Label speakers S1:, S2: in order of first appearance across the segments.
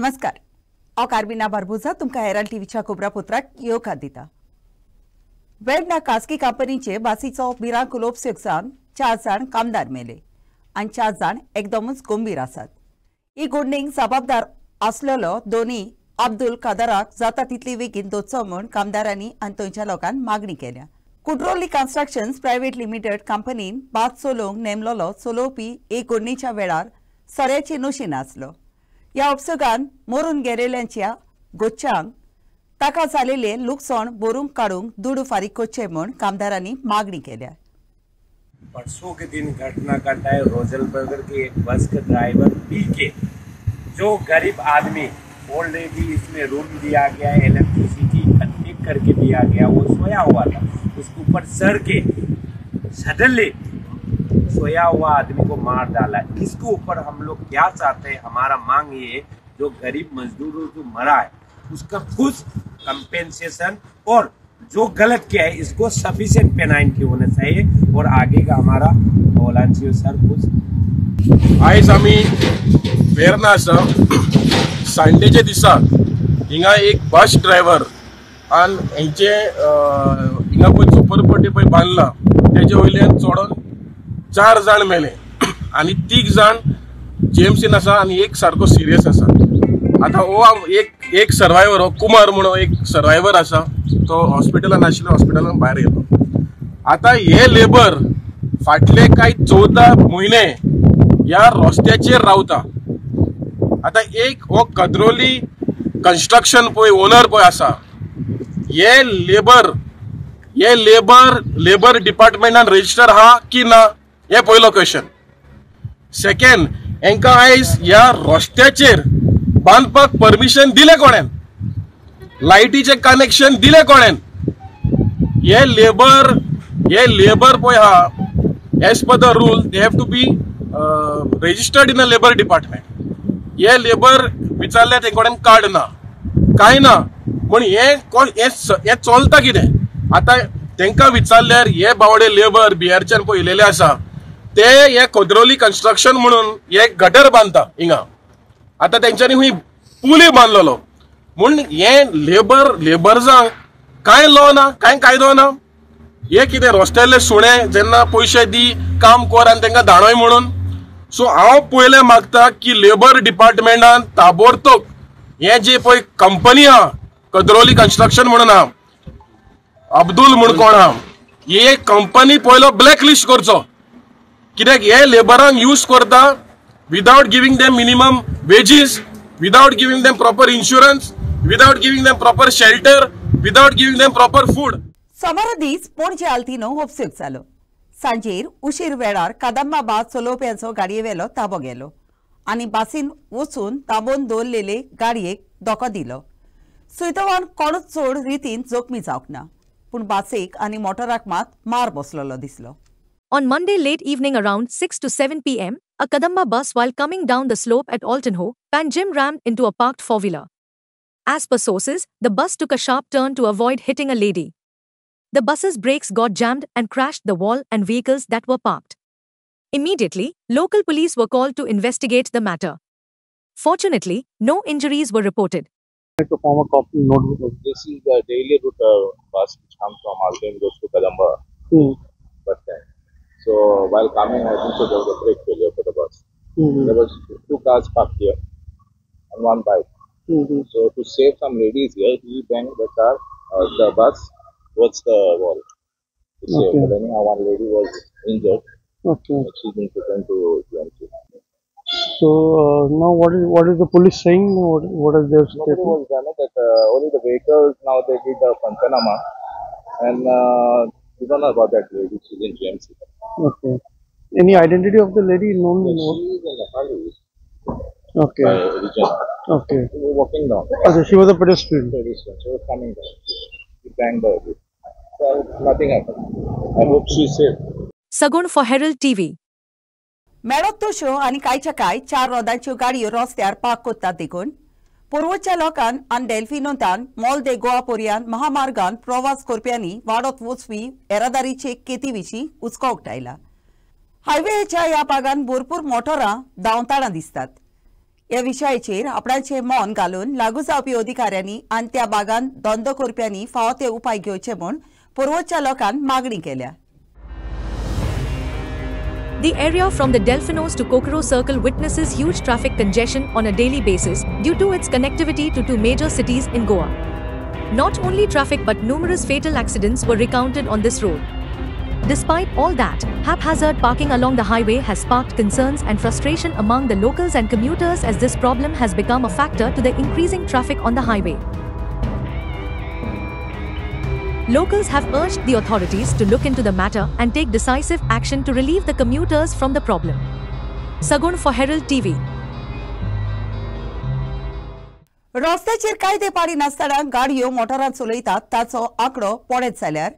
S1: नमस्कार हांव कार्बिना बारबोजा तुमकां हेराल्ड टीव्हीच्या खबरापत्राक येवकार दिता। वेर्ना खासगी कंपनीचे बसीचो भिरांकूळ उपसुग जावन 4 जाण कामदार मेले आनी 4 जाण एकदमच गंभीर आसात। ही घडणीक जबाबदार आसलेलो दोनी अब्दुल कादराक जाता तितली बेगीन दोचो म्हूण कामदारांनी आनी थंयच्या लोकांनी मागणी केल्या। कुड्रोली कन्स्ट्रक्शन्स प्रायवेट लिमिटेड कंपनीन बास चलोवंक नेमलेलो चलोवपी एक घडणीच्या वेळार सोऱ्याची नोशी नासलो। ह्या उपसुगान मरून गेलेल्यांच्या गोच्च्यांक ताका जालेले लुकसाण भरूंक काडूंक दुडू फारीक करचे म्हूण कामदारांनी मागणी केल्या।
S2: परसों के दिन घटना घटा है रोजलबर्गर के एक बस के ड्राइवर पी के जो गरीब आदमी ऑलरेडी इसमें रूम दिया गया है, इलेक्ट्रिसिटी कनेक्ट करके दिया गया, वो सोया हुआ था। उसके ऊपर सर के सडनली सोया हुआ आदमी को मार डाला। इसके ऊपर हम लोग क्या चाहते हैं, हमारा मांग ये है जो गरीब मजदूर जो मरा है उसका कुछ कंपेंसेशन और जो गलत किया है इसको सफिशिएंट पेनाल्टी होना चाहिए और आगे का हमारा बोला चाहिए सर। कुछ
S3: आयज आमी वेर्ना आसा संडेच्या दिसा हिंगा एक बस ड्रायव्हर आनी हेंचे हिंगा पळय झोपडपट्टी पळय बांदला तेजे वयल्यान चोडोन 4 जाण मेले आनी 3 जाण जेम्सीन आसा आनी एक सारको सिरियस आसा। आता हो एक सर्वायवर हो कुमार म्हणून एक सर्वायवर आसा, तो हॉस्पिटलान आशिल्लो, हॉस्पिटलान भायर गेलो। आता हे लेबर फाटले काही 14 म्हयने ह्या रस्त्याचेर रावता। आता एक हो कद्रोली कन्स्ट्रक्शन पळय ओनर पळय आसा, हे लेबर डिपार्टमेंटान रजिस्टर हा की ना हे पयलो क्वेश्चन। सेकंड, हेंका आयज ह्या रस्त्याचेर बांदपाक परमिशन दिले कोणेन, लायटीचे कनेक्शन दिले कोणेन? हे लेबर पळय हा as per the rule they have to be registered in a labour department. हे लेबर विचारले ते कोणेन कार्ड ना काय ना, पण हे चलता कितें? आता तेंका विचारल्यार हे बावडे लेबर बिहारच्यान पयलेले आसा ते हे कोद्रोली कन्स्ट्रक्शन म्हणून हे गटर बांधता हिंगा। आता तेंच्यांनी हुंय पुली बांधलेलो म्हूण हे लेबर्जांक कांय लॉ ना, कांय कायदो ना। हे कितें रस्त्याले सुणे जेन्ना पयशे दी काम कर आनी तेंकां धाडोय म्हणून। सो हांव पयलें मागता की लेबर डिपार्टमेंटान ताबडतोब हे जे पळय कंपनी आहा कद्रोली कन्स्ट्रक्शन म्हणून आहा, अब्दुल म्हूण कोण आहा, हे कंपनी पयलो ब्लॅकलिस्ट करचो, कित्याक हे लेबरांक यूज करता without giving them minimum wages, without giving them proper insurance, without giving them proper shelter, without giving them proper food.
S1: सोमारा दीस पणजे आल्तिनो उपसुग जालो। सांजेर उशीर वेळार कदंबा बास चलोवप्यांचो गाडयेवेलो ताबो गेलो आनी बासीन वचून ताबोवन दवरलेले गाडयेक धोको दिलो। सुदैवान कोणूच चड रितीन जखमी जावंक ना, पूण बासेक आनी मोटराक मात मार बसलेलो दिसलो।
S4: On Monday late evening around 6 to 7 p.m., a Kadamba bus while coming down the slope at Altonho, Panjim rammed into a parked four-wheeler. As per sources, the bus took a sharp turn to avoid hitting a lady. The bus's brakes got jammed and crashed the wall and vehicles that were parked. Immediately, local police were called to investigate the matter. Fortunately, no injuries were reported.
S5: To form a copy notebook. This is the daily route bus which comes from Alton goes to Kadamba. Bus stand. So while coming, I think so there was a brake failure for the bus. There was 2 cars parked here and 1 bike. So to save some ladies here, he banged the bus towards the wall. But anyhow, one lady was injured. She's been taken to GMC.
S6: So now what is the police saying? What is their statement?
S5: Nobody was done that only the vehicles now they did the Panchanama and we don't know about that lady. She's in GMC.
S6: Okay. Any identity of the lady known?
S5: She is in the Nepali.
S6: Okay.
S5: Region.
S6: Okay.
S5: She was walking down.
S6: Okay, she was a pedestrian.
S5: She was coming down. She banged her. So nothing happened. I hope she's safe.
S4: Sagun for Herald TV.
S1: मेळत तश्यो आनी कांयच्या कांय 4 रोदांच्यो गाडयो रस्त्यार park कोत्तात देखून पूर्वच्या लोकांन आनी डेल्फिनोंतान mall दे गोवा पर्यंत महामार्गान प्रवास करप्यांनी वाडत वचपी येरादारीचे केतीविशीं हुस्को उक्तायला। हायवेच्या ह्या भागांत भरपूर मोटारां धांवताना दिसतात। ह्या विशयाचेर आपणाचें मौन घालून लागू जावपी अधिकाऱ्यांनी आनी त्या भागांत धंदो करप्यांनी फावो ते उपाय घेवचे म्हूण पुर्वोच्च्या लोकांन मागणी केल्या.
S4: The area from the Delphinos to Kokoro Circle witnesses huge traffic congestion on a daily basis due to its connectivity to two major cities in Goa. Not only traffic but numerous fatal accidents were recounted on this road. Despite all that, haphazard parking along the highway has sparked concerns and frustration among the locals and commuters as this problem has become a factor to the increasing traffic on the highway. Locals have urged the authorities to look into the matter and take decisive action to relieve the commuters from the problem. Sagun for Herald TV.
S1: रस्त्याचेर कायदे पाडी नासतना गाडयो मोटारां चलयतात ताचो आंकडो पडत जाल्यार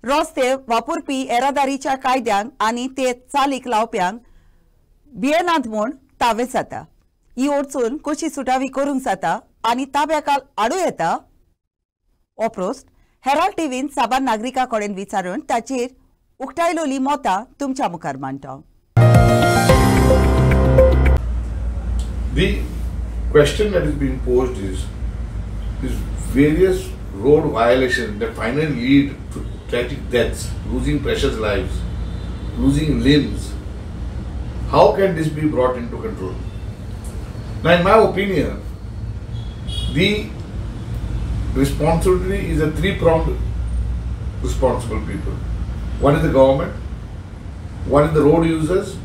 S1: रस्ते वापरपी येरादारीच्या कायद्यांक आनी ते चालीक लावप्यांक भियेनात म्हूण तावे जाता. ही अडचण कशी सुटावी करूंक जाता आनी ताब्याकाल हाडूं येता हो प्रस्न हेराल्ड टीव्हीन साबार नागरिकां कडेन विचारून ताचेर उक्तायलोली मतां तुमच्या मुखार मांडटा.
S7: The question that is being posed is various road violations that finally lead to tragic deaths, losing precious lives, losing limbs. How can this be brought into control? Now, in my opinion, the responsibility is a three-pronged responsible people. One is the government, one is the road users,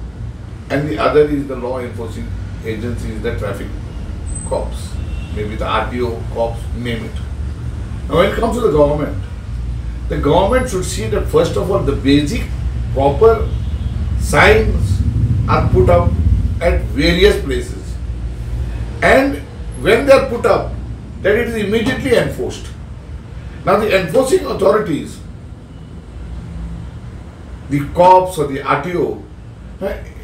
S7: and the other is the law enforcing agencies, the traffic cops, maybe the RTO cops, name it. Now when it comes to the government should see that first of all the basic proper signs are put up at various places, and when they are put up, that it is immediately enforced. Now the enforcing authorities, the cops or the RTO,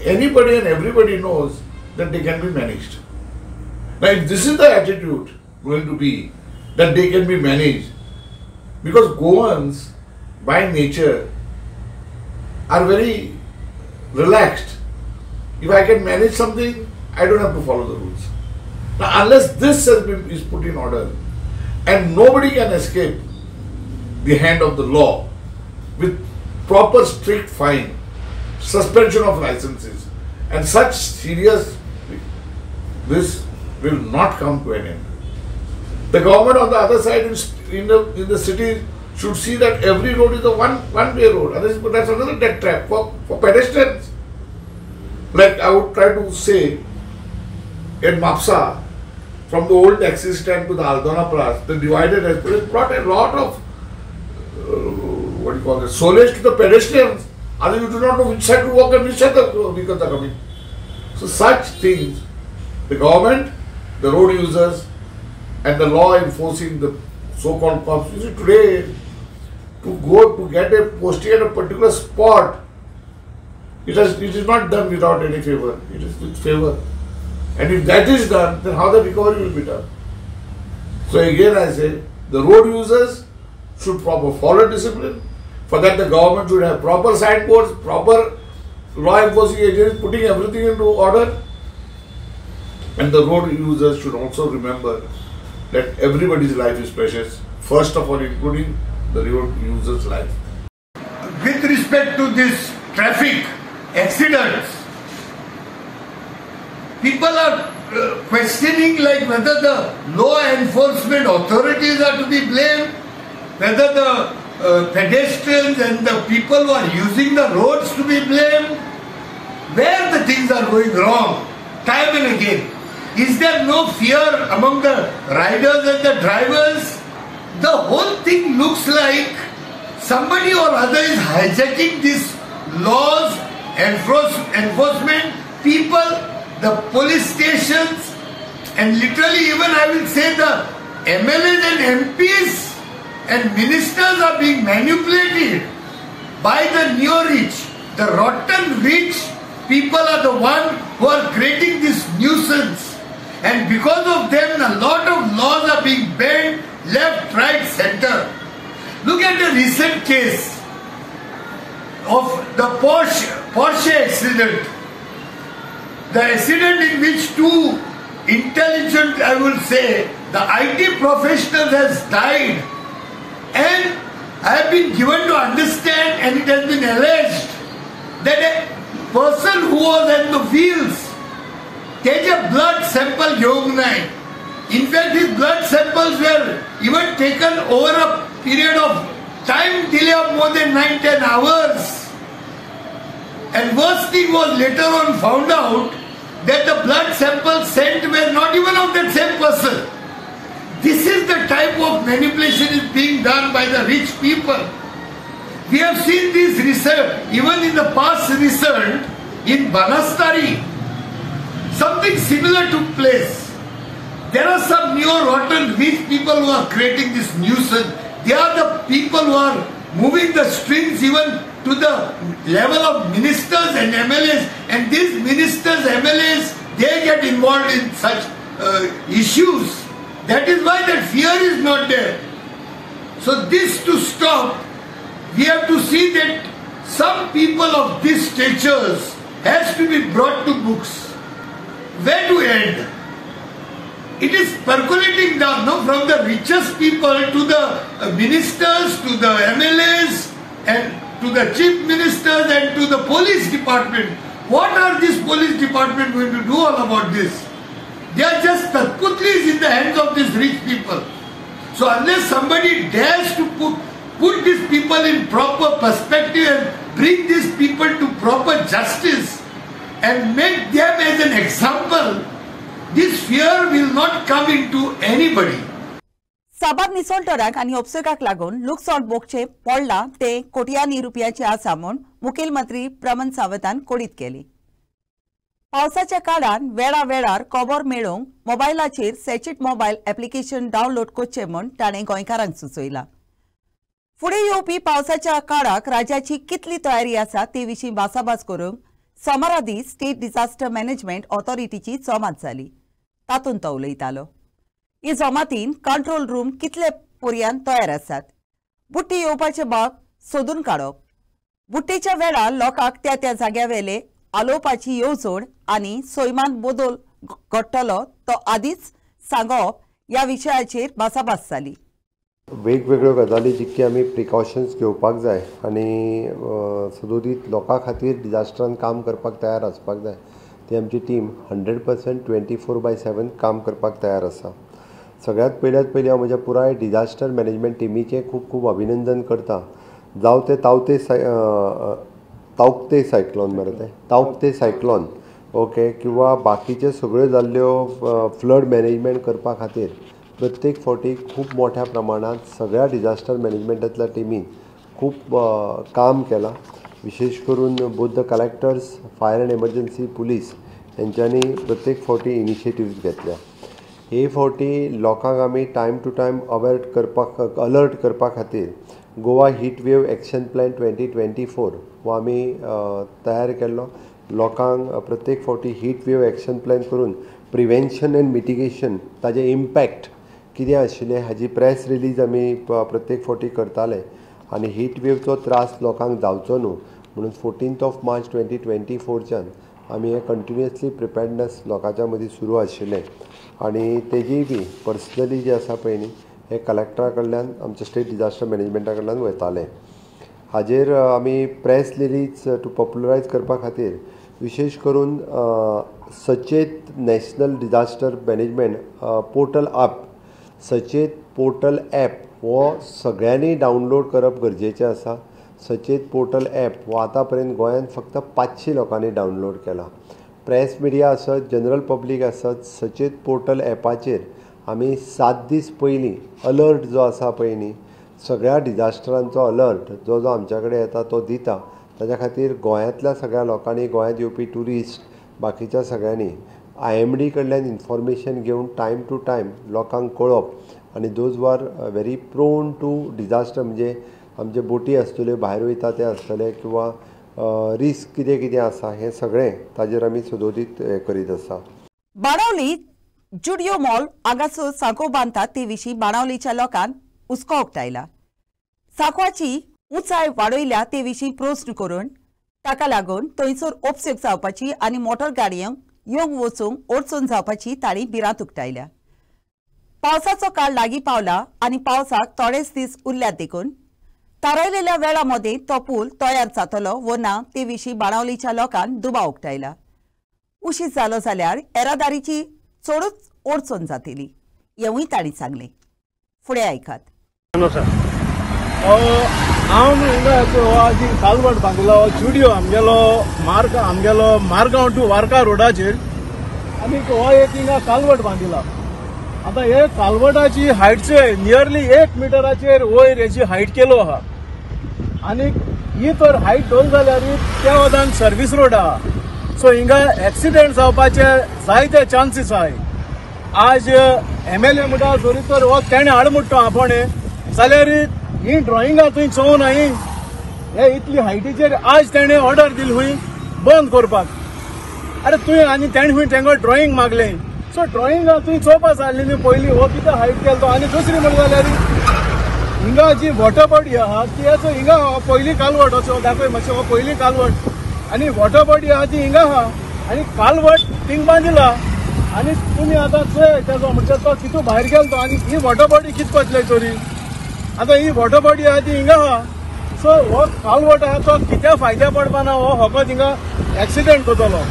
S7: anybody and everybody knows that they can be managed. Now if this is the attitude going to be, that they can be managed, because Goans by nature are very relaxed. If I can manage something, I don't have to follow the rules. Now unless this is put in order, and nobody can escape the hand of the law with proper strict fine, suspension of licenses, and such serious, this will not come to an end. The government on the other side in the city should see that every road is a one-way road. That's another death trap for pedestrians. Like I would try to say, in Mapsa, from the old taxi stand to the Aldona Pass, the divider has brought a lot of solace to the pedestrians. Otherwise, you do not know which side to walk and which side the vehicles are coming. So such things, the government, the road users, and the law enforcing the so-called cops. You see, today, to get a posting at a particular spot, it is not done without any favor. It is with favor. And if that is done, then how the recovery will be done? So again I say, the road users should proper follow discipline. For that the government should have proper signboards, proper law enforcing agents putting everything into order. And the road users should also remember that everybody's life is precious, first of all including the road user's life.
S8: With respect to this traffic accidents, people are questioning like whether the law enforcement authorities are to be blamed, whether the pedestrians and the people who are using the roads to be blamed, where the things are going wrong time and again. Is there no fear among the riders and the drivers? The whole thing looks like somebody or other is hijacking these laws, enforcement, people, the police stations, and literally even I will say the MLAs and MPs and ministers are being manipulated by the neo-rich. The rotten rich people are the ones who are creating this nuisance. And because of them, a lot of laws are being bent left, right, center. Look at the recent case of the Porsche accident. The accident in which two mentioned, I will say, the IT professional has died, and I have been given to understand, and it has been alleged, that a person who was in the fields, take a blood sample घेऊन नाही. In fact, his blood samples were even taken over a period of time delay of more than 9-10 hours. And worst thing was later on found out that the blood samples sent were not even of that same person. This is the type of manipulation is being done by the rich people. We have seen this result, even in the past result in Banastari. Something similar took place. There are some neo-rotten rich people who are creating this nuisance. They are the people who are moving the strings even to the level of ministers and MLAs. And these ministers, MLAs, they get involved in such issues. That is why that fear is not there. So this to stop, we have to see that some people of these statures has to be brought to books. Where to end? It is percolating down, no, from the richest people to the ministers, to the MLAs, and to the chief ministers, and to the police department. What are this police department going to do all about this? They are just Tatputlis in the hands of these rich people. So unless somebody dares to put these people in proper perspective and bring these people to proper justice and make them as an example, this fear will not come into anybody.
S1: साबार निसोलटराक आनी उपसकाक लागून लुकसाण भोगचे पडला ते कोट्यांनी रुपयाचे आसा म्हूण मुखेल मंत्री प्रमोद सावंतान कोडीत केली. पावसाच्या काळान वेळा वेळार खबर मेळोवंक मोबायलाचेर सॅचिट मोबायल ॲप्लिकेशन डावनलोड करचें म्हूण ताणें गोंयकारांक सुचयलां. फुडें येवपी पावसाच्या काळाक राज्याची कितली तयारी आसा ते विशीं भासाभास करूंक सोमारा दीस स्टेट डिझास्टर मॅनेजमेंट ऑथॉरिटीची जमात जाली. तातूंत तो उलयतालो. हे जमातीन कंट्रोल रूम कितले पर्यंत तयार आसात, बुट्टी येवपाचे भाग सोदून काडप, बुट्टेच्या वेळार लोकांक त्या त्या जाग्यावेले आलोवपाची येवजण आनी सैमान बदल घडटलो तो आदींच सांगप ह्या विशयाचेर भासाभास जाली.
S9: वेगवेगळ्यो गजाली जितके आमी प्रिकॉशन्स घेवपाक जाय आनी सदोदीत लोकां खातीर डिजास्टरान काम करपाक तयार आसपाक जाय ती आमची टीम 100% 24/7 काम करपाक तयार आसा. सगळ्यात पयली हांव म्हज्या पुराय डिजास्टर मॅनेजमेंट टिमीचें खूब खूब अभिनंदन करता. जावं ते तावक्ते सायक्लोन ओके किंवा बाकीचे सगळ्यो जाल्ल्यो फ्लड मॅनेजमेंट करपा खातीर प्रत्येक फावटी खूब मोठ्या प्रमाणात सगळ्या डिजास्टर मॅनेजमेंटांतल्या टिमीन खूब काम केलां. विशेष करून both the collectors, fire and emergency police हेंच्यांनी प्रत्येक फावटी इनिशिएटिव्स घेतल्या. हे फावटी लोकांक आमी टायम टू टायम अलर्ट करपा खातीर Goa heat wave action plan 2024 हो आमी तयार केल्लो. लोकांक प्रत्येक फावटी हीट वेव एक्शन प्लॅन करून प्रिवेंशन एंड मिटिगेशन ताजे इम्पॅक्ट कितें आशिल्लें हाजी प्रेस रिलीज आमी प्रत्येक फावटी करताले आनी हीट वेवचो त्रास लोकांक जावचो न्हू म्हणून 14 मार्च 2024च्यान आमी हे कंटिन्युअसली प्रिपेर्डनेस लोकांच्या मदीं सुरू आशिल्लें आनी तेजी बी पर्सनली जे आसा पळय न्ही हे कलेक्टरा कडल्यान आमच्या स्टेट डिजास्टर मॅनेजमेंटा कडल्यान वयताले. हाजेर आमी प्रेस रिलीज टू पॉप्युलरायज करपा खातीर विशेष करून सचेत national disaster management portal app सचेत पोर्टल ॲप हो सगळ्यांनी डावनलोड करप गरजेचें आसा. सचेत पोर्टल ॲप हो आतां पर्यंत गोंयांत फक्त 500 लोकांनी डावनलोड केला. प्रेस मिडिया आसत, जनरल पब्लीक आसत, सचेत पोर्टल ॲपाचेर आमी 7 दीस पयलीं अलर्ट जो आसा पळय न्ही सगळ्या डिजास्टरांचो अलर्ट जो आमच्या कडेन येता तो दिता. ताच्या खातीर गोंयांतल्या सगळ्या लोकांनी, गोंयांत येवपी ट्युरिस्ट बाकीच्या सगळ्यांनी IMD कडल्यान इन्फॉर्मेशन घेवन टायम टू टायम लोकांक कळप आनी those are very prone to disaster म्हणजे आमचे बोटी आसतल्यो भायर वयता ते आसतले किंवा रिस्क कितें कितें आसा हें सगळें ताजेर आमी सदोदीत हें करीत आसा.
S1: बाणावली जुडिओ मॉल हांगासर सांखो बांदतात ते विशीं बाणावलीच्या लोकांक हुस्को उक्तायला. सांखवाची उंचाय वाडयल्या ते विशीं प्रश्न करून ताका लागून थंयसर उपसेक जावपाची आनी मोटर गाडयांक येवंक वचूंक अडचण जावपाची तांणी भिरांत उक्तायल्या. पावसाचो काळ लागीं पावला आनी पावसाक थोडेच दीस उरल्यात देखून थारायलेल्या वेळा मदीं तो पूल तयार जातलो वो ना ते विशीं बाणावलीच्या लोकांक दुबाव उक्तायला. उशीर जालो जाल्यार येरादारीची चडूच अडचण जातली हेवूय तांणी सांगलें. फुडें आयकात.
S10: हांव जी कालवट बांदलो जुडियो आमगेलो मारगांव टू वार्का रोडाचेर आनी हो एक हिंगा कालवट बांदिला. आतां हे कालवटाची हायटचे नियरली 1 मिटराचेर वयर हेची हायट केलो आहा आनी ही तर हायट दोन जाल्यार त्या वदान सर्वीस रोड आहा. सो हिंगा एक्सिडेंट जावपाचे जायते चान्सीस आहाय. आज MLA म्हणटा जरी तर हो तेणें हाड म्हणटा आपण जाल्यार ही ड्रॉइंगा तुवें चोवूं ना हे इतली हायटीचेर आज तेणें ऑर्डर दिली हुंय बंद करपाक. अरे तुवें आनी तेणें हुंय तेंका ड्रॉइंग मागलें. सो ड्रॉइंगा तुवें चोवपा जाय न्ही पयलीं हो कितें हायट केलो आनी दुसरी म्हणटा जाल्यार हिंगा जी वॉटर बॉडी आहा ती असो हिंगा पयली कालवट असो दाखय मातशें हो पयली कालवट आनी वॉटर बॉडी आहा ती हिंगा आहा आनी कालवट थिंग बांदिला आनी तुमी आतां चोय तेजो म्हणजे तो कितू भायर गेलो आनी ही वॉटर बॉडी कितें कोतले तरी. आतां ही वॉटर बॉडी आहा ती हिंगा आहा. सो हो कालवट आहा तो कित्या फायद्या पडपाना हो होकोत हिंगा एक्सिडेंट जातलो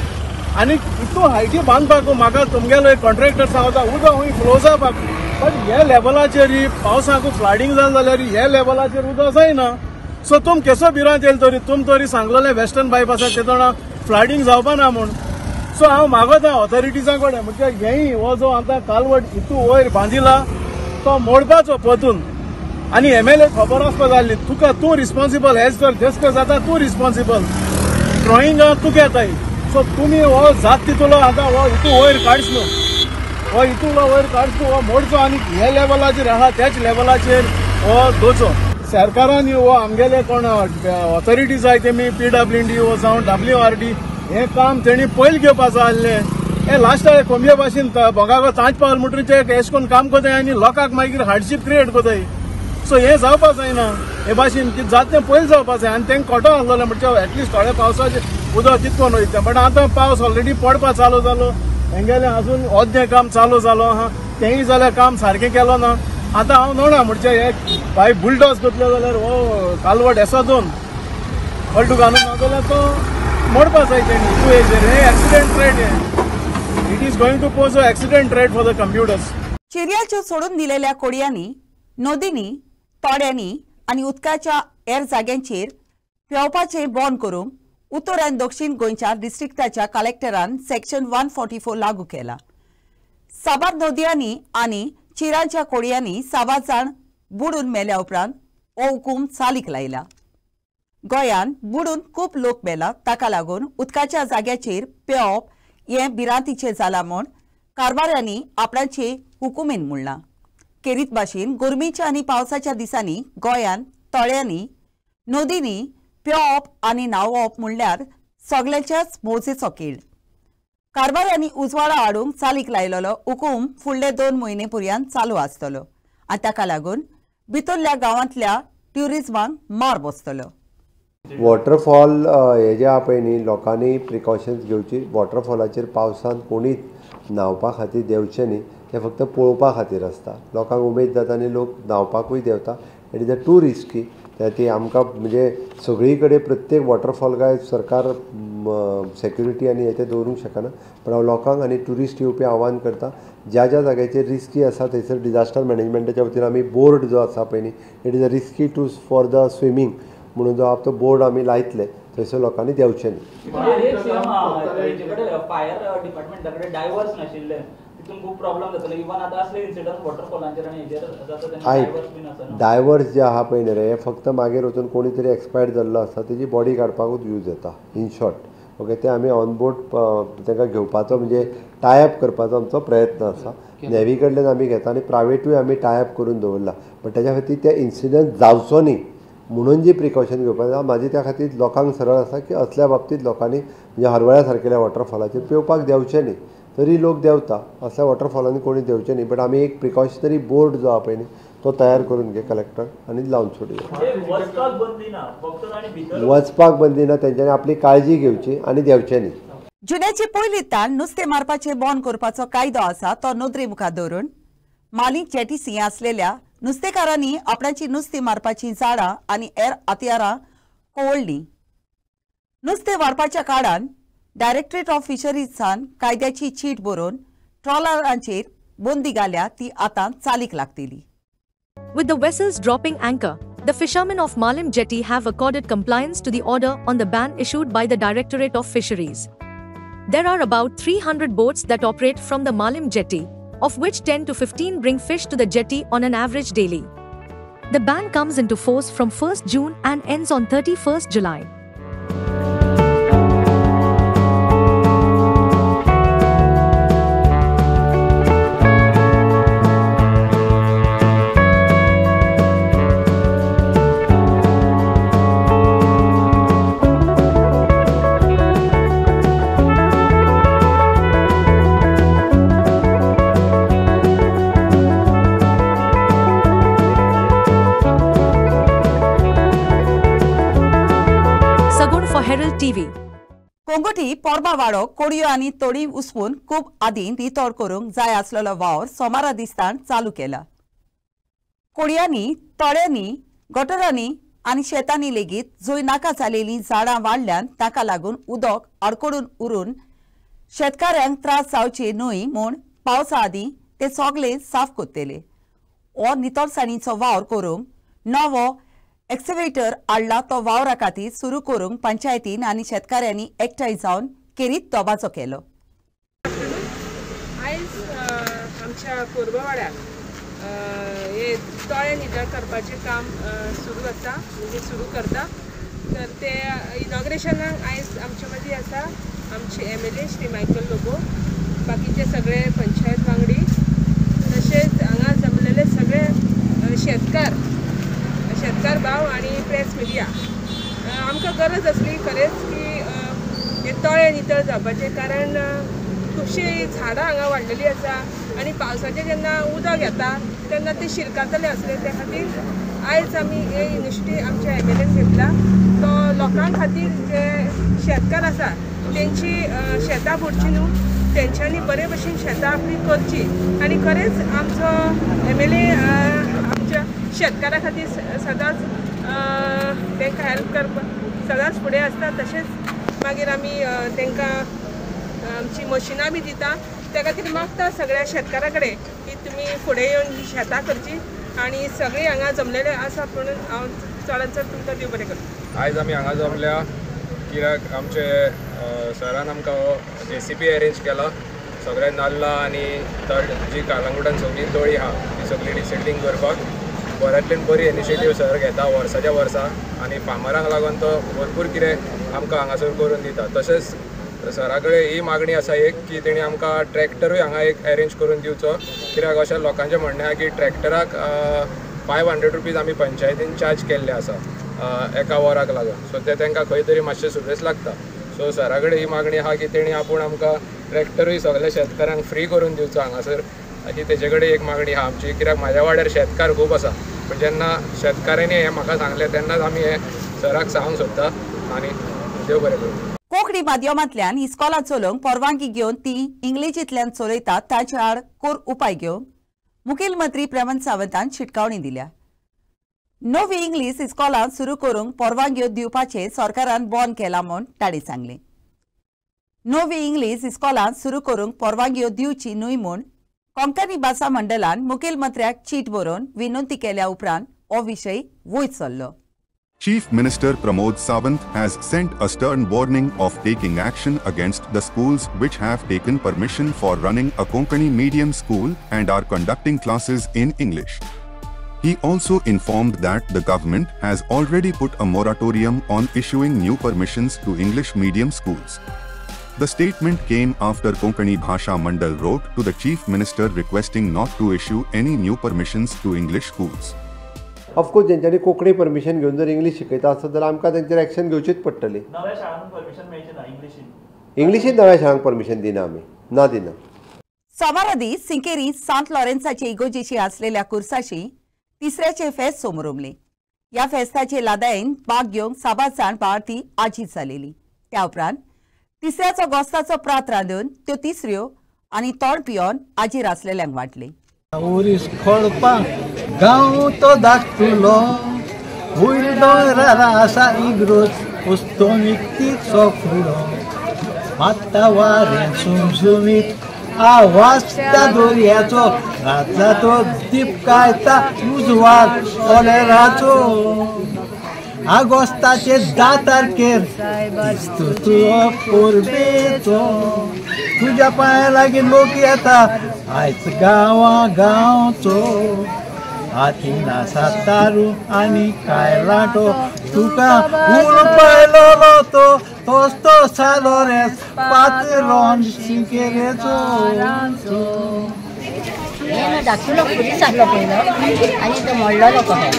S10: आनी इतू हायटी बांदपाक म्हाका तुमगेलो एक कॉन्ट्रॅक्टर सांगता उदक हूंय फ्लो जावपाक. बट हे लेवलाचेर पावसाक फ्लडिंग जालें जाल्यार हे लेवलाचेर उदक जायना. सो तुम केसो भिरांत येयलो तरी तुम तरी सांगलेलें वेस्टर्न बायपासाक तेदोणा फ्लडिंग जावपाना म्हूण. सो हांव मागता ऑथॉरिटीजां कडेन म्हणजे हेय हो जो आतां कालवट इतू वयर बांदिला तो मोडपाचो परतून आनी MLA खबर आसपा जाय आसली तुका तूं रिस्पॉन्सिबल हेज जर जस्ट जाता तूं रिस्पॉन्सिबल ड्रॉइंगा तूं घेताय. सो तुमी हो जात तितलो आतां हो इतू वयर काडच न्हू हो इतूलो वयर काडच न्हू हो मोडचो आनी हे लेवलाचेर आहा त्याच लेवलाचेर हो दोचो. सरकारान हो आमगेले कोण ऑथॉरिटीज आहाय तेमी PWD हो जावं WRD हे काम तेणी पयलीं घेवपा जाय आसलें. हे लास्ट कोंबये भाशेन बोगागो तांच पावल म्हणटरीचे एश कोन्न काम कोताय आनी लोकांक मागीर हार्डशीप क्रिएट कोताय. सो हे जावपा जायना हे भाशेन कितें जाता तें पयलीं जावपा जाय आनी तेंका कोटो आसलोलें म्हणजे एटलिस्ट थोडे पावसाचें उदक कितकोन वयता. बट आतां पावस ऑलरेडी पडपा चालू जालो हेंगेलें आजून अर्दें काम चालू जालो आहा तेंय जाल्यार काम सारकें केलो ना. आतां हांव नोडा म्हणजे हे बाय बुलडॉज करतले जाल्यार हो कालवट एसो दोन हळटू घालून ना जाल्यार तो मोडपा जाय तेणी तूं हे एक्सिडेंट रेट हे it is going to pose a accident rate for the computers.
S1: चिर्याच्यो सोडून दिलेल्या कोडयांनी नदींनी तोड्यांनी आनी उदकाच्या हेर जाग्यांचेर पेंवपाचें बंद करूंक उत्तर आनी दक्षिण गोंयच्या डिस्ट्रिक्टाच्या कलेक्टरान सेक्शन 144 लागू केला. साबार नदयांनी आनी चिरांच्या कोडयांनी 6 जाण बुडून मेल्या उपरांत हो हुकूम चालीक लायला. गोंयान बुडून खूब लोक मेला ताका लागून उदकाच्या जाग्याचेर पेंवप हें भिरांतीचें जालां म्हूण कारभाऱ्यांनी आपणाचे हुकुमेन म्हणलां. केरीत भाशेन गरमेच्या आनी पावसाच्या दिसांनी गोंयान तळ्यांनी नदींनी पेंवप आनी न्हांवप म्हणल्यार सगळ्यांच्याच मौजेचो खेळ. कारभाऱ्यांनी उजवाडा हाडूंक चालीक लायलेलो हुकूम फुडले 2 म्हयने पर्यंत चालू आसतलो आनी ताका लागून भितरल्या गांवांतल्या ट्युरिजमांक मार बसतलो.
S9: वॉटरफॉल हे जे आहा पळय न्ही लोकांनी प्रिकॉशन्स घेवची. वॉटरफॉलाचेर पावसान कोणीच न्हांवपा खातीर देंवचें न्ही तें फक्त पळोवपा खातीर आसता. लोकांक उमेद जाता आनी लोक न्हांवपाकूय देंवता. It is a to risky ती आमकां म्हणजे सगळी कडेन प्रत्येक वॉटरफॉल काय सरकार सेक्युरिटी आनी हें दवरूंक शकना. पण हांव लोकांक आनी ट्युरिस्ट येवपी आव्हान करता ज्या ज्या जाग्याचेर रिस्की आसा थंयसर डिजास्टर मॅनेजमेंटाच्या वतीन आमी बोर्ड जो आसा पळय न्ही it is a risky to for the swimming म्हणून जो तो बोर्ड आमी लायतले थंयसर लोकांनी देंवचें न्ही.
S11: फायर डिपार्टमेंटा कडेन डायवर्स नाशिल्ले तितून खूब प्रॉब्लेम जातले इवन आतां असले इन्सिडंट वॉटरफॉलांचेर आनी हेजेर जाता तेन्ना
S9: डायवर्स जे आहा पळय न्ही रे फक्त मागीर वचून कोणी तरी एक्सपायर्ड जाल्लो आसता तेजी बॉडी काडपाकूच यूज जाता इन शॉर्ट. ओके ते आमी ऑन बोर्ड तांकां घेवपाचो म्हणजे टायअप करपाचो आमचो प्रयत्न आसा. नेवी कडल्यान आमी घेता आनी प्रायवेटूय आमी टायअप करून दवरला. पण तेज्या खातीर ते इन्सिडंट जावचो न्ही म्हणून जी प्रिकॉशन घेवपाक जाय म्हाजी त्या खातीर लोकांक सरळ आसा की असल्या बाबतींत लोकांनी म्हणजे हरवळ्या सारकेल्या वॉटरफॉलाचेर पेंवपाक देंवचें न्ही. तरी लोक देंवता असल्या वॉटरफॉलांनी कोणी देंवचें न्ही. बट आमी एक प्रिकॉशनरी बोर्ड जो आहा पळय न्ही तो तयार करून घे कलेक्टर आनी लावन सोडया. वचपाक बंदी ना तेंच्यांनी आपली काळजी घेवची आनी देंवचें न्ही.
S1: जुन्याची पयली ताण नुस्तें मारपाचे बंद करपाचो कायदो आसा तो नदरे मुखार दवरून मालीक जेटीसी आसलेल्या नुस्तेकारांनी आपणाची नुस्तें मारपाची झाडां आनी हेर हथियारां कोवळ्ळीं. नुस्तें वाडपाच्या काळान डायरेक्टरेट ऑफ फिशरीजान कायद्याची चीट बरोवन ट्रॉलरांचेर बंदी घाल्या ती आतां चालीक लागतली.
S4: With the vessels dropping anchor, the fishermen of Malim Jetty have accorded compliance to the order on the ban issued by the Directorate of Fisheries. There are about 300 boats that operate from the Malim Jetty, of which 10 to 15 bring fish to the jetty on an average daily. The ban comes into force from 1st June and ends on 31st July. Herald TV.
S1: कोंगोटी पोरबा वाडो कोडयो आनी तोडी उसपून खूब आदीं रितोड करूंक जाय आसलेलो वावर सोमारा दिसतान चालू केला. कोडयांनी तळ्यांनी गटरांनी आनी शेतांनी लेगीत जंय नाका जालेलीं झाडां वाडल्यान ताका लागून उदक आडकडून उरून शेतकाऱ्यांक त्रास जावचे न्हय म्हूण पावसा आदीं ते सगळे साफ कोत्तेले. हो नितळसाणीचो वावर करूंक नवो एक्सवेटर हाडला तो वावरा खातीर सुरू करूंक पंचायतीन आनी शेतकाऱ्यांनी एकठांय जावन केरीत तोबाचो केलो.
S12: आयज आमच्या कोरबावाड्यार हे तळे नितळ करपाचें काम सुरू आसा म्हणजे सुरू करता. तर ते इनॉग्रेशनाक आयज आमचे मदीं आसा आमचे MLA श्री मायकल लोबो, बाकीचे सगळे पंचायत वांगडी, तशेंच हांगा जमलेले सगळे शेतकार भाव आणि प्रेस मिडिया. आमकां गरज आसली खरेंच की हे तळे नितळ जावपाचें, कारण खुबशीं झाडां हांगा वाडलेलीं आसा आनी पावसाचें जेन्ना उदक येता तेन्ना ते शिरकातले आसले. त्या खातीर आयज आमी हे इनिशिएटीव आमच्या MLAन घेतला. तो लोकां खातीर जे शेतकार आसा तेंची शेतां बुडची न्हू, तेंच्यांनी बरे भशेन शेतां आपली करची आनी खरेंच आमचो MLA आमच्या शेतकारा खातीर सदांच तांकां हेल्प करपाक सदांच फुडें आसता. तशेंच मागीर आमी तांकां आमची मशिनां बी दिता. त्या खातीर मागता सगळ्या शेतकारा कडेन की तुमी फुडें येवन ही शेतां करची आनी सगळीं हांगा जमलेले आसा म्हणून हांव चडांत चड तुमकां देव बरें करूं.
S13: आयज आमी हांगा जमल्या कित्याक आमचे सरान आमकां JCB अरेंज केला. सगळे नाल्ला आनी जी कालंगुटान सगळी तळी आहा ती सगळी डिसेंटींग करपाक बऱ्यांतल्यान बरी इनिशिएटीव सर घेता वर्साच्या वर्सा आनी फार्मरांक लागून तो भरपूर कितें आमकां हांगासर करून दिता. तशेंच सरा कडेन ही मागणी आसा एक की तेणी आमकां ट्रॅक्टरूय हांगा एक अरेंज करून दिवचो, कित्याक अशें लोकांचें म्हणणें आसा की ट्रॅक्टराक 500 रुपीज आमी पंचायतीन चार्ज केल्ले आसा एका वराक लागून. सो ते तांकां खंय तरी मातशें सुबेज लागता. सो सरा कडेन ही मागणी आसा की तेणी आपूण आमकां ट्रॅक्टरूय सगळ्या शेतकारांक फ्री करून दिवचो हांगासर, अशी तेजे कडेन एक मागणी आहा आमची. कित्याक म्हाज्या वाड्यार शेतकार खूब आसा, पण जेन्ना शेतकारांनी हें म्हाका सांगलें तेन्नाच आमी हें सराक सांगूंक सोदता आनी देव बरें करूं.
S1: कोंकणी माध्यमांतल्यान इस्कॉलां चलोवंक परवानगी घेवन ती इंग्लिशींतल्यान चलयतात ताचे आड कोर उपाय घेवंक मुखेलमंत्री प्रमोद सावंतान शिटकावणी दिल्या. नवी इंग्लीश इस्कॉलां सुरू करूंक परवानग्यो दिवपाचें सरकारान बंद केलां म्हूण तांणी सांगलें. नवी इंग्लीश इस्कॉलां सुरू करूंक परवानग्यो दिवची न्हय म्हूण कोंकणी भासा मंडळान मुखेलमंत्र्याक चीट बरोवन विनंती केल्या उपरांत हो विशय वयर सरलो.
S14: Chief Minister Pramod Sawant has sent a stern warning of taking action against the schools which have taken permission for running a Konkani medium school and are conducting classes in English. He also informed that the government has already put a moratorium on issuing new permissions to English medium schools. The statement came after Konkani Bhasha Mandal wrote to the Chief Minister requesting not to issue any new permissions to English schools.
S9: Of course जेंच्यांनी Konkani permission घेवन जर English शिकयता आसत जाल्यार आमकां तेंचेर action घेवचीच पडटली.
S11: नव्या शाळांक परमिशन मेळचें ना इंग्लिशीन.
S9: इंग्लिशीन नव्या शाळांक परमिशन दिना आमी, ना दिना.
S1: सोमारा दीस सिंकेरी सांत लॉरेन्साचे इगोजेची आसलेल्या कुर्साशी तिसऱ्याचे फेस्त समोर उमले. ह्या फेस्ताचे लादायेन भाग घेवंक 7 जाण पार्टी आजीत जालेली. त्या उपरांत तिसऱ्याचो गोस्ताचो प्रात रांदून त्यो तिसऱ्यो आनी तोंड पियोन आजीर आसलेल्यांक वाटली.
S10: उरीस खोळपा गांव तो धाकटुलो वयर दोंगरार आसा इग्रोज वस्तो निकतीचो फुलो मात्ता वारें सुमसुमीत आवाज त्या दोरयाचो रातचो दीप कायता उजवाड ओलेराचो आगोस्ताचे 10 तारखेर दिसतो तुजो पोरबेचो तुज्या पांया लागीं लोक येता आयज गांवांचो हातीन आसा तारू आनी कायलाटो तुका उल पळयलो तोच तो सालो रे पातलोन शिंकेरेचो
S15: धाकटुलो पुलीस आसलो पयलो आनी तो मोडलेलो कहो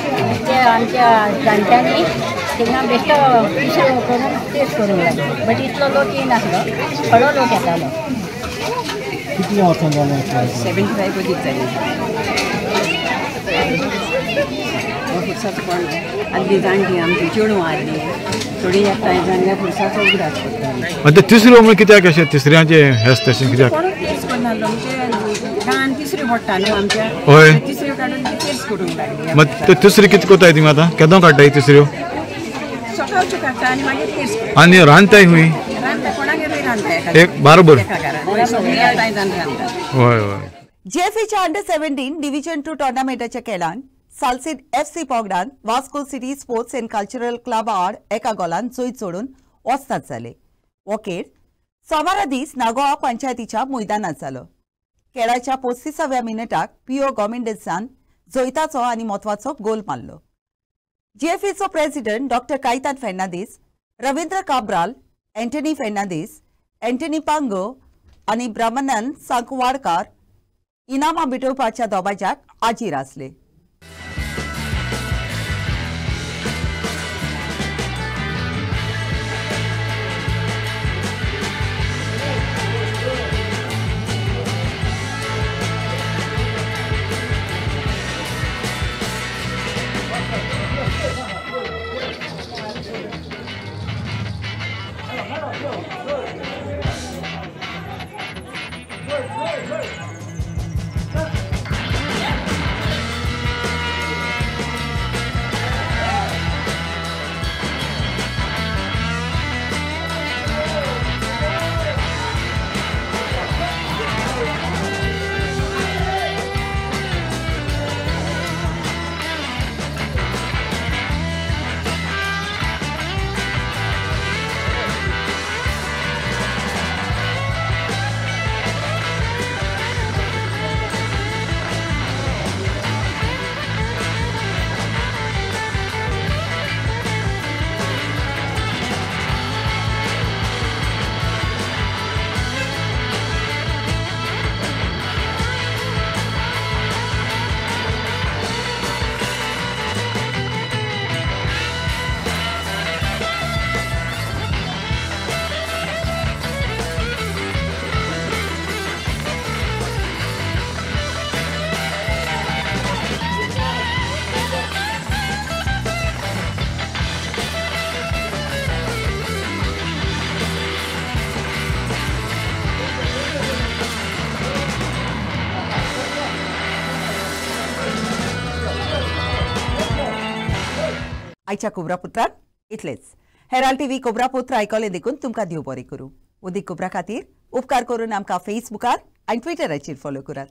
S15: ते आमच्या जाणट्यांनी थिंगा बेश्टो पिशो करून टेस्ट करूंक लागलो बट इतलो लोक येनासलो थोडो लोक येतालो.
S10: कितले वचून जालें
S16: 75 वजीक जाली फुरसाचो कोण आदली जाणटी आमची चेडूं आदली थोडी एकठांय जाल्यार फुरसाचो उगडास पडटा.
S17: ते तिसऱ्यो म्हण कित्याक अशें तिसऱ्यांचे हें तशें कित्याक
S16: टेस्ट करनासलो म्हणजे गांवान तिसरी पडटा न्हू आमच्या
S17: हय
S16: तिसऱ्यो काडून टेस्ट करूंक लागली.
S17: मात त्यो तिसरी कितें कोताय तुमी आतां केदों काडटाय तिसऱ्यो
S16: सकाळच्यो काडटा आनी मागीर टेस्ट करता
S17: आनी रांदताय खूंय
S16: रांदता कोणागेरूय रांदता
S17: एक बारोबर
S16: सगळीं एकठांय जावन रांदता.
S17: हय हय.
S1: जेएफएच्या अंडर 17 डिव्हिजन 2 टोर्नामेंटाच्या खेळान सालसेत FC पोगडान Vasco city sports and cultural club आड एका गोलान जैत सोडून वस्ताद जाले. हो खेळ सोमारा दीस नागोवा पंचायतीच्या मैदानात जालो. खेळाच्या 35व्या मिनिटाक पिओ गोमिंडेसान जैताचो आनी म्हत्वाचो गोल मारलो. जेएफएचो प्रेसिडेंट डॉ कायतान फेर्नांदीस, रवींद्र काब्राल, एंटनी फेर्नांदीस, एंटनी पांगो आनी ब्रह्मानंद सांकवाडकार इनामां मिटोवपाच्या दोबाज्याक आजीर आसले. आयच्या कोबरापुत्रान इतलेच. हेराल्ड टीव्ही कोबरापुत्र आयकले देखून तुमकां देव बरें करूं. उदीक कोबरा खातीर उपकार करून आमकां फेसबुकार आनी ट्विटराचेर फॉलो करात.